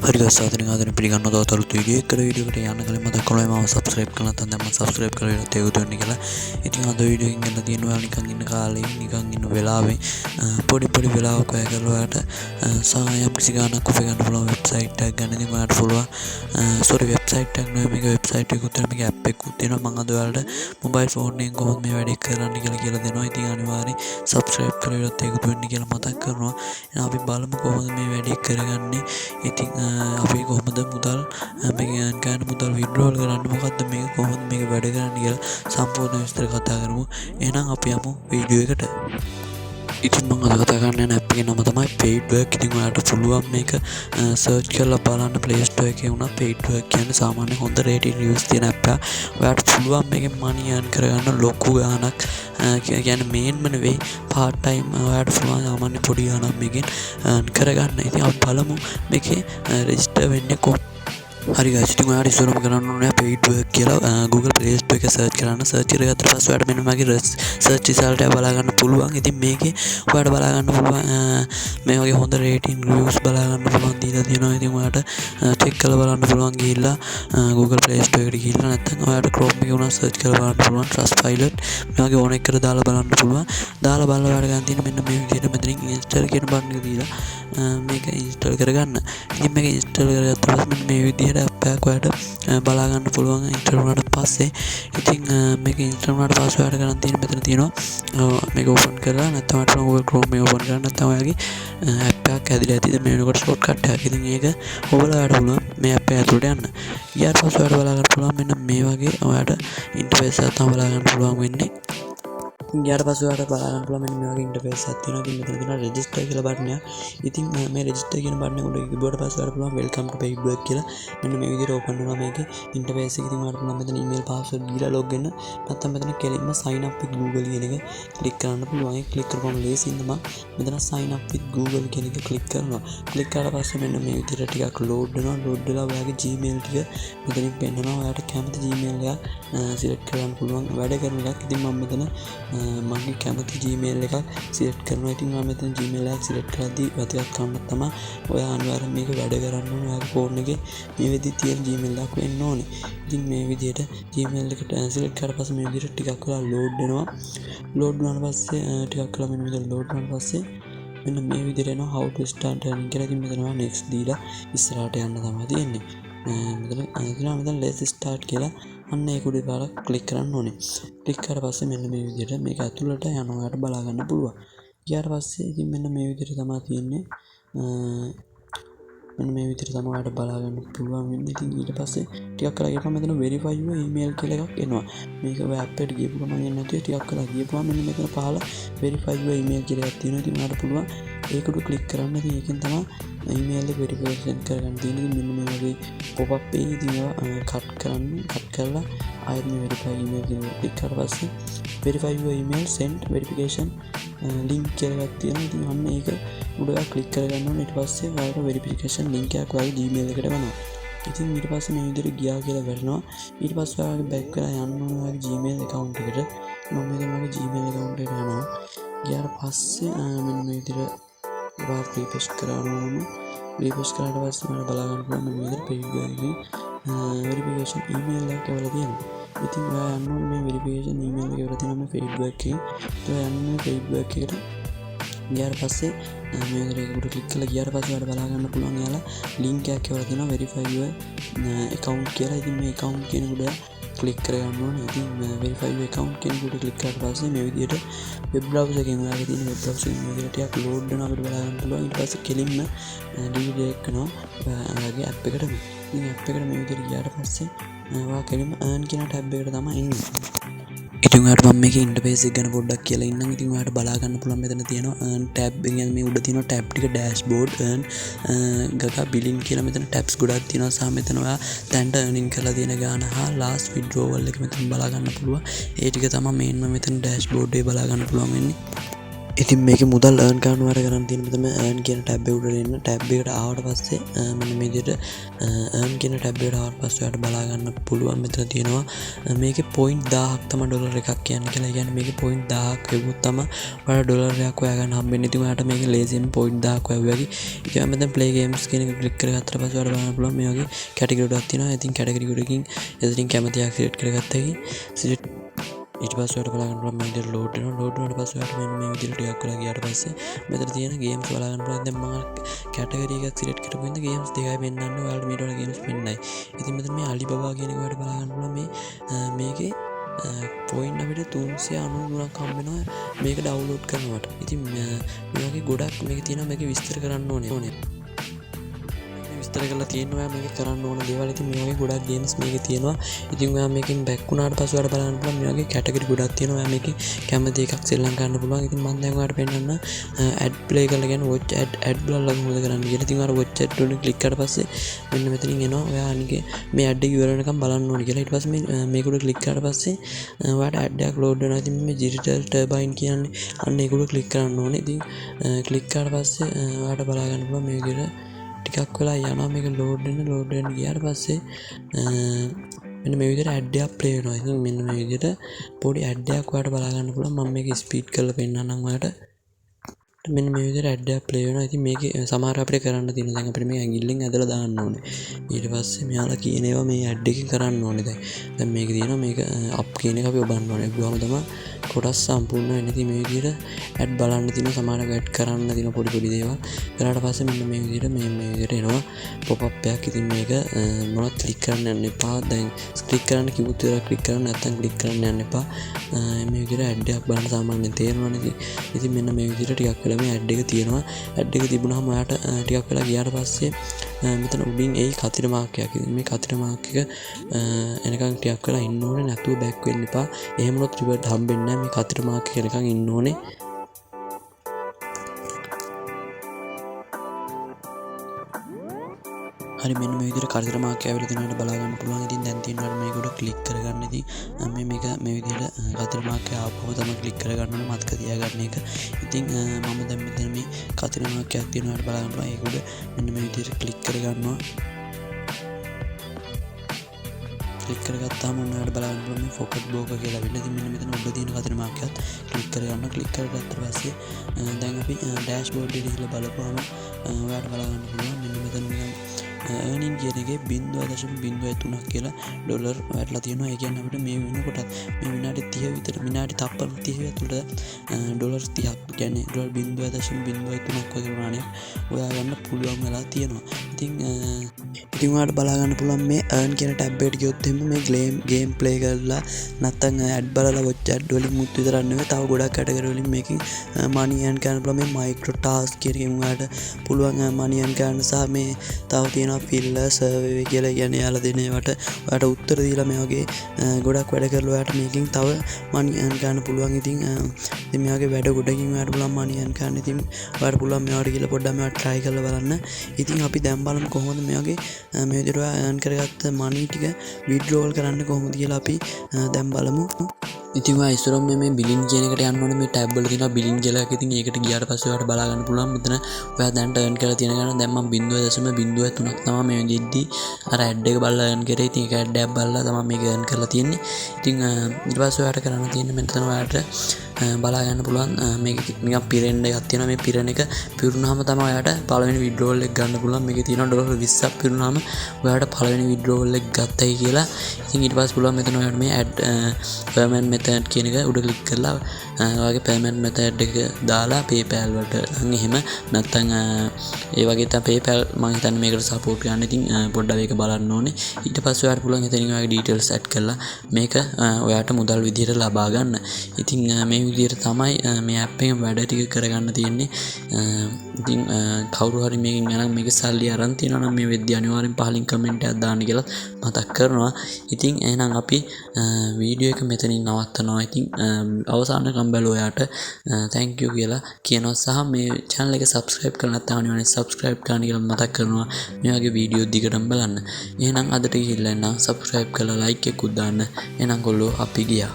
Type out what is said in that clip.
හරි ගස්සාතන ආදරෙන් පිළිගන්න දවතරුත් වීඩියෝ එකට වීඩියෝ එකට යන්න කලින් මතක් කරලා මම සබ්ස්ක්‍රයිබ් කරලා නැත්නම් දැන් මම සබ්ස්ක්‍රයිබ් කරලා ඉන්න තේ උදෙන්න කියලා. ඉතින් අද වීඩියෝ එකෙන් ගන්න තියෙනවා නිකන් ඉන්න කාලේ නිකන් ඉන්න වෙලාවේ පොඩි වෙලාවක ඔය කරලා ඔයාලට සායම් කිසි ගානක් කොපි ගන්න පුළුවන් වෙබ්සයිට් එකක් ගන්න ඉතින් ඔයාලට පුළුවන් වෙබ්සයිට් එකක් නෙවෙයි මේක වෙබ්සයිට් එකකුත් තියෙනවා මේක ඇප් එකකුත් තියෙනවා මම අද ඔයාලට මොබයිල් ෆෝන් එකෙන් කොහොමද මේ වැඩේ කරන්න කියලා දෙනවා. ඉතින් අනිවාර්යෙන් සබ්ස්ක්‍රයිබ් කරලා ඉන්න තේ උදෙන්න කියලා මතක් කරනවා. එහෙනම් අපි බලමු කොහොමද මේ වැඩේ කරගන්නේ. ඉතින් අපි කොහොමද මුදල් මේක ගන්න මුදල් විඩ්‍රෝල් කරන්න මොකද්ද මේක කොහොමද මේක වැඩ කරන්නේ කියලා සම්පූර්ණ විස්තර කතා කරමු. එහෙනම් අපි යමු වීඩියෝ එකට. ඉතින් මම අද කතා කරන්න යන ඇප් එකේ නම තමයි Paidwork. ඉතින් ඔයාලට පුළුවන් මේක සර්ච් කරලා බලන්න Play Store එකේ වුණා. Paidwork කියන්නේ සාමාන්‍ය හොඳ රේටින් රිවිව්ස් තියෙන ඇප් එකක්. ඔයාලට පුළුවන් මේකෙන් money earn කරගන්න ලොකු ගාණක් කියන්නේ මේන්ම නෙවෙයි part time ඔයාලට පුළුවන් සාමාන්‍ය පොඩි ගාණක් මේකෙන් earn කරගන්න. ඉතින් අපි බලමු මේකේ register වෙන්නේ කොහොමද. හරි guys ඉතින් ඔයාලට ඉස්සරහම කරන්න ඕනේ Paidwork කියලා Google Play Store එකේ search කරන්න. search කරගත්ත පස්සේ ඔයාලට මෙන්න මගේ search result එක බලා ගන්න පුළුවන්. ඉතින් මේකේ ඔයාලට බලා ගන්න පුළුවන් මේ වගේ හොඳ rating reviews බලා ගන්න පුළුවන් දීලා තියෙනවා. ඉතින් ඔයාලට check කරලා බලන්න පුළුවන් ගිහිල්ලා Google Play Store එකට ගිහිල්ලා නැත්නම් ඔයාලට Chrome එකේ උනා search කරලා බලන්න පුළුවන්. Trustpilot මේ වගේ ඕන එකකට දාලා බලන්න පුළුවන්. දාලා බලලා ඔයාලට ගන්න තියෙන මෙන්න මේ විදිහට මෙතනින් install කියන button එක දීලා මේක install කරගන්න. ඉතින් මේක install කරගත්ත පස්සේ මෙන්න මේ විදිහට app එකක් ඔයාලට බලා ගන්න පුළුවන් install වුණාට පස්සේ. ඉතින් මේක install වුණාට පස්සේ ඔයාලට ගන්න තියෙන මෙතන තියෙනවා මේක open කරලා නැත්නම් ඔයාලට Google Chrome එක open කරලා නැත්නම් ඔයාගේ app එකක් ඇදිලා ඇතිද මේ වෙනකොට shortcut එකක්. ඉතින් ඒක ඔයාලට පුළුවන් මේ app එක ඇතුළට යන්න. ඊට පස්සේ ඔයාලට බලා ගන්න පුළුවන් මෙන්න මේ වගේ ඔයාලට interface එකක් තමයි බලා ගන්න පුළුවන් වෙන්නේ. ඊට පස්සේ ඔයාලට බලා ගන්න පුළුවන් මෙන්න මේ වගේ ඉන්ටර්ෆේස් එකක් තියෙනවා. ඉතින් මෙතන තියෙනවා රෙජිස්ටර් කියලා බටන් එකක්. ඉතින් මේ රෙජිස්ටර් කියන බටන් එක උඩ ගිහුවට පස්සේ ඔයාලට පුළුවන් වෙල්කම් ටු Paidwork කියලා මෙන්න මේ විදිහට ඕපන් වෙනවා මේකේ ඉන්ටර්ෆේස් එක. ඉතින් ඔයාලට පුළුවන් මෙතන ඊමේල් පාස්වර්ඩ් දීලා ලොග් වෙන්න. නැත්නම් මෙතන කෙලින්ම sign up with Google කියන එක ක්ලික් කරන්න පුළුවන්. ඒක ක්ලික් කරපුවම ලේසියෙන් තමයි මෙතන sign up with Google කියන එක ක්ලික් කරනවා. ක්ලික් කරලා පස්සේ මෙන්න මේ විදිහට ටිකක් load වෙනවා. load වෙලා ඔයාගේ Gmail ටික මෙතනින් පෙන්නනවා. ඔයාලට කැමති Gmail එකක් select කරගන්න පුළුවන් වැඩ කරන එකක්. ඉතින් මම මෙතන මගේ කැමති Gmail එකක් select කරනවා. ඉතින් මම මෙතන Gmail එකක් select කරද්දී වැදගත් කමක් තමයි ඔයා අනිවාර්යෙන් මේක වැඩ කරන්න ඕනේ. ඔයාගේ ෆෝන් එකේ මේ විදිහට තියෙන Gmail එකක් වෙන්න ඕනේ. ඉතින් මේ විදිහට Gmail එකට select කරලා පස්සේ මේ විදිහට ටිකක් වෙලා load වෙනවා. load වුණාට පස්සේ ටිකක් වෙලා මෙන්න මෙතන load වුණාට පස්සේ මෙන්න මේ විදිහට එනවා how to start earning කියලා. ඉතින් මෙතන next දීලා ඉස්සරහට යන්න තමයි තියෙන්නේ. මෙතන let's start කියලා අන්න ඒක උඩ දාලා ක්ලික් කරන්න ඕනේ. ක්ලික් කරලා පස්සේ මෙන්න මේ විදිහට මේක ඇතුළට යනවාට බලා ගන්න පුළුවන්. ඊට පස්සේ ඉතින් මෙන්න මේ විදිහට තමයි තියෙන්නේ. මෙන්න මේ විදිහට තමයි ඔයාලට බලා ගන්න පුළුවන් වෙන්නේ. ඉතින් ඊට පස්සේ ටිකක් කරලා ගියපම මෙතන verify your email කියලා එකක් එනවා. මේක ඔය app එකට ගියපු ගමන් එන්නේ නැතුව ටිකක් කරලා ගියපුවම මෙන්න මෙතන පහළ verify your email කියලා එකක් තියෙනවා. ඉතින් ඔයාලට පුළුවන් ඒකට ක්ලික් කරන්න. ඉතින් ඒකෙන් තමයි email එක verification කරගන්න තියෙන්නේ. ඉතින් මෙන්න මේ වගේ pop up එයි. ඉතින් ඒවා කට් කරලා ආයෙත් මේ verify email කියලා ක්ලික් කරලා පස්සේ verify your email send verification link කියලා එකක් තියෙනවා. ඉතින් අන්න ඒක උඩ ක්ලික් කරගන්න ඕනේ. ඊට පස්සේ ඔයාලට verification link එකක් ඔයාගේ Gmail එකට වෙනවා. ඉතින් ඊට පස්සේ මේ විදිහට ගියා කියලා වැටෙනවා. ඊට පස්සේ ඔයාගේ back වෙලා යන්න ඕනේ ඔයාගේ Gmail account එකට. මම මෙතන මගේ Gmail account එකට යනවා. ගියාට පස්සේ මෙන්න මේ විදිහට ඔයාලා refresh කරන්න ඕනේ. refresh කරාට පස්සේ මම බලා ගන්න පුළුවන් මේ විදිහට Paidwork verification email එකක් එවලා තියෙනවා. ඉතින් ඔයා යන්න ඕනේ මේ verification email එක එවලා තියෙනවා මේ Paidwork එකේ. ඔයා යන්න Paidwork එකට ගියාට පස්සේ මේ විදිහට උඩ ක්ලික් කරලා ගියාට පස්සේ ඔයාලට බලා ගන්න පුළුවන් යාලා link එකක් එවලා තියෙනවා verify your account කියලා. ඉතින් මේ account කියන උඩ ක්ලික් කරගන්න ඕනේ. ඉතින් verify your account කියන උඩ ක්ලික් කරාට පස්සේ මේ විදිහට web browser එකෙන් ඔයාලගේ තියෙන web browser එකෙන් මේ විදිහට ටිකක් load වෙනවා අපිට බලා ගන්න පුළුවන්. ඊට පස්සේ කෙලින්ම delete කරනවා ඔයාගේ app එකටම. ඉතින් app එකට මේ විදිහට ගියාට පස්සේ ඔයා කෙලින්ම earn කියන tab එකට තමයි එන්නේ. ඉතින් ඔයාලට මම මේකේ ඉන්ටර්ෆේස් එක ගැන පොඩ්ඩක් කියලා ඉන්නම්. ඉතින් ඔයාලට බලා ගන්න පුළුවන් මෙතන තියෙනවා earn tab එක කියන්නේ මේ උඩ තියෙනවා tab ටික dashboard earn ගගා billing කියලා මෙතන tabs ගොඩක් තියෙනවා. සහ මෙතන ඔයා දැන්ට earning කරලා තියෙන ගාන හා last withdrawal එක මෙතන බලා ගන්න පුළුවන්. ඒ ටික තමයි මේන්ම මෙතන dashboard එකේ බලා ගන්න පුළුවන් වෙන්නේ. ඉතින් මේක මුදල් earn කරනවට කරන්න තියෙන මෙතන earn කියන ටැබ් එක උඩට එන්න ටැබ් එකට ආවට පස්සේ මෙන්න මේ විදිහට earn කියන ටැබ් එකට ආවට පස්සේ ඔයාලට බලා ගන්න පුළුවන් මෙතන තියෙනවා මේකේ point 1000ක් තමයි ඩොලර් එකක් කියන්නේ කියලා. ඒ කියන්නේ මේකේ point 1000ක් වෙවුවොත් තමයි ඔයාලට ඩොලර් එකක් හොයා ගන්න හම්බෙන්නේ. ඉතින් ඔයාලට මේකේ ලේසියෙන් point 1000ක් හොයුවාගේ. ඉතින් මෙතන play games කියන එක ක්ලික් කරගත්තට පස්සේ ඔයාලට බලන්න පුළුවන් මේ වගේ කැටගරි එකක් තියෙනවා. ඉතින් කැටගරි එකකින් එතනින් කැමති එකක් select කරගත්තා කි ඊට පස්සේ ඔයාලට බලා ගන්න පුළුවන් මේ විදිහට load වෙනවා. load වුණාට පස්සේ ඔයාලට මෙන්න මේ විදිහට ටිකක් වෙලා ගියාට පස්සේ මෙතන තියෙන games බලා ගන්න පුළුවන්. දැන් මම කැටගරි එකක් select කරපු ඉඳන් games දෙකයි පෙන්නන්නේ. ඔයාලට මීට වඩා games පෙන්නයි. ඉතින් මෙතන මේ Alibaba කියන එක ඔයාලට බලා ගන්න පුළුවන් මේකේ point අපිට 393ක් හම්බ වෙනවා මේක download කරනවට. ඉතින් මේ වගේ ගොඩක් මේක තියෙනවා මේක විස්තර කරන්න ඕනේ. විස්තර කරලා තියෙනවා මේක කරන්න ඕන දේවල්. ඉතින් මේ වගේ ගොඩක් ගේම්ස් මේකේ තියෙනවා. ඉතින් ඔයා මේකෙන් බැක් වුණාට පස්සේ ඔයාලට බලන්න පුළුවන් මේ වගේ කැටගරි ගොඩක් තියෙනවා. ඔයා මේකේ කැමති එකක් සෙල්ලම් කරන්න පුළුවන්. ඉතින් මම දැන් ඔයාලට පෙන්නන්න ඇඩ් ප්ලේ කරලා කියන්නේ watch ad බලලා කොහොමද කරන්න කියලා. ඉතින් ඔයාලා watch ad වලින් ක්ලික් කරලා පස්සේ මෙන්න මෙතනින් එනවා. ඔයා අනිකේ මේ ඇඩ් එක ඉවර වෙනකම් බලන්න ඕනේ කියලා. ඊට පස්සේ මේක උඩ ක්ලික් කරලා පස්සේ ඔයාලට ඇඩ් එකක් ලෝඩ් වෙනවා. ඉතින් මේ digital turbine කියන්නේ අන්න ඒක උඩ ක්ලික් කරන්න ඕනේ. ඉතින් ක්ලික් කරලා පස්සේ ඔයාලට බලා ගන්න පුළුවන් මේ විදිහට ටිකක් වෙලා යනවා මේක load වෙන්න ගියාට පස්සේ මෙන්න මේ විදිහට ad එකක් play වෙනවා. ඉතින් මෙන්න මේ විදිහට පොඩි ad එකක් ඔයාලට බලා ගන්න පුළුවන්. මම මේක ස්පීඩ් කරලා පෙන්නන්නම් ඔයාලට. මෙන්න මේ විදිහට ad එකක් play වෙනවා. ඉතින් මේකේ සමහර අපිට කරන්න තියෙන දැන් අපිට මේ ඇඟිල්ලෙන් ඇදලා දාන්න ඕනේ. ඊට පස්සේ මෙයාලා කියන ඒවා මේ ad එකෙන් කරන්න ඕනේ දැන් මේක තියෙනවා මේක up කියන එක අපි ඔබන්න ඕනේ. ගුවම තමයි කොටස් සම්පූර්ණ වෙන්නේ. ඉතින් මේ විදිහට ad බලන්න තියෙන සමහර ad කරන්න තියෙන පොඩි දේවල්. ඊට පස්සේ මෙන්න මේ විදිහට මේ විදිහට එනවා pop up එකක්. ඉතින් මේක මොනවද ක්ලික් කරන්න යන්න එපා. දැන් ක්ලික් කරන්න කිව්වොත් ඒවා ක්ලික් කරන්න නැත්නම් ක්ලික් කරන්න යන්න එපා. මේ විදිහට ad එකක් බලන්න සාමාන්‍යයෙන් තේරෙනවනේ. ඉතින් මෙන්න මේ විදිහට ටිකක් වෙලා මේ ad එක තියෙනවා. ad එක තිබුණාම ඔයාලට ටිකක් වෙලා ගියාට පස්සේ මෙතන උඩින් ඒ කතිර මාක් එකක්. ඉතින් මේ කතිර මාක් එක එනකන් ටිකක් වෙලා ඉන්න ඕනේ. නැතුව බෑක් වෙන්න එපා. එහෙම වුණොත් රිවර්ට් හම්බෙන්නේ නැහැ. මේ කතිර මාක් එක එනකන් ඉන්න ඕනේ. හරි මෙන්න මේ විදිහට කතිර මාක් එක ඇවිල්ලා තියෙනවාට බලා ගන්න පුළුවන්. ඉතින් දැන් තියෙනවා මේක උඩ ක්ලික් කරගන්න. ඉතින් මේක මේ විදිහට කතිර මාක් එක ආපුවම තමයි ක්ලික් කරගන්න ඕනේ මතක තියාගන්න එක. ඉතින් මම දැන් මෙතන මේ කතිර මාක් එකක් තියෙනවාට බලා ගන්න පුළුවන්. ඒක උඩ මෙන්න මේ විදිහට ක්ලික් කරගන්නවා. ක්ලික් කරගත්තාම ඔයාලට බලන්න පුළුවන් මේ ෆොකට් බෝක කියලා වෙන්න. ඉතින් මෙන්න මෙතන උඩ තියෙන කතර මාක් එකත් ක්ලික් කරගන්න. ක්ලික් කරගත්ත පස්සේ දැන් අපි ඩෑෂ්බෝඩ් එකට ගිහලා බලපුවාම ඔයාලට බලන්න පුළුවන් මෙන්න මෙතන earning කියන එකේ 0.03ක් කියලා ඩොලර් වැටලා තියෙනවා. ඒ කියන්නේ අපිට මේ වෙනකොට මේ විනාඩි 30 විතර විනාඩි තප්පර 30 ඇතුළත ඩොලර් 30ක් කියන්නේ ඩොලර් 0.03ක් වගේ ප්‍රමාණයක් හොයා ගන්න පුළුවන් වෙලා තියෙනවා. ඉතින් ඔයාලට බලා ගන්න පුළුවන් මේ earn කියන ටැබ් එකට ගියොත් එහෙම මේ game play කරලා නැත්නම් ad බලලා watch ad වලින් මුත් විතරක් නෙවෙයි තව ගොඩක් කැටගරි වලින් මේකෙන් money earn කරන්න පුළුවන්. මේ micro task කියන එකෙන් ඔයාලට පුළුවන් money earn කරන්න සහ මේ තව තියෙනවා filler survey කියලා කියන්නේ යාලා දෙන ඒවට ඔයාලට උත්තර දීලා මේ වගේ ගොඩක් වැඩ කරලා ඔයාලට මේකෙන් තව money earn කරන්න පුළුවන්. ඉතින් මේ වගේ වැඩ ගොඩකින් ඔයාලට පුළුවන් money earn කරන්න. ඉතින් ඔයාලට පුළුවන් මේවට කියලා පොඩ්ඩක් මේවට try කරලා බලන්න. ඉතින් අපි දැන් බලමු කොහොමද මේ වගේ මේ විදිහට earn කරගත්ත money ටික withdrawal කරන්න කොහොමද කියලා අපි දැන් බලමු. ඉතින් ඔයා ඉස්සරම මේ බිලින් කියන එකට යන්න ඕනේ. මේ ටැබ් වල තියෙනවා බිලින් කියලා එකක්. ඉතින් ඒකට ගියාට පස්සේ ඔයාලට බලා ගන්න පුළුවන් මෙතන ඔයා දැන් earn කරලා තියෙන ගාන දැන් මම 0.03ක් තමයි මේ වෙද්දි අර ad එක බලලා earn කරේ. ඉතින් ඒක ad එකක් බලලා තමයි මේක earn කරලා තියෙන්නේ. ඉතින් ඊට පස්සේ ඔයාලට කරන්න තියෙන්නේ මෙතන ඔයාලට බලා ගන්න පුළුවන් මේක නිකන් පිරෙන්න එකක් තියෙනවා. මේ පිරෙන එක පිරුණාම තමයි ඔයාලට පළවෙනි withdrawal එක ගන්න පුළුවන්. මේකේ තියෙනවා ඩොලර් 20ක් පිරුණාම ඔයාලට පළවෙනි withdrawal එක ගත්තයි කියලා. ඉතින් ඊට පස්සේ පුළුවන් මෙතන ඔයාලට මේ add payment method කියන එක උඩ ක්ලික් කරලා ඔයාගේ payment method එක දාලා PayPal වලට නම් එහෙම නැත්නම් ඒ වගේ තමයි PayPal මම හිතන්නේ මේකට support කරන්න. ඉතින් පොඩ්ඩක් ඒක බලන්න ඕනේ. ඊට පස්සේ ඔයාලට පුළුවන් එතනින් ඔයාගේ details add කරලා මේක ඔයාට මුදල් විදියට ලබා ගන්න. ඉතින් මේ විදියට තමයි මේ app එකෙන් වැඩ ටික කරගන්න තියෙන්නේ. ඉතින් කවුරු හරි මේකෙන් යනම් මේක සල්ලි අරන් තියනවා නම් මේ වෙද්දී අනිවාර්යෙන් පහලින් කමෙන්ට් එකක් දාන්න කියලා මතක් කරනවා. ඉතින් එහෙනම් අපි වීඩියෝ එක මෙතනින් නවත්තනවා. ඉතින් අවසානකම් බලුවාට thank you කියලා කියනවා සහ මේ channel එක subscribe කරලා නැත්නම් අනිවාර්යෙන් subscribe කරන්න කියලා මතක් කරනවා. මේ වගේ වීඩියෝ දිගටම බලන්න. එහෙනම් අදට ගිහිල්ලා නම් subscribe කරලා like එකකුත් දාන්න. එහෙනම් ගොල්ලෝ අපි ගියා.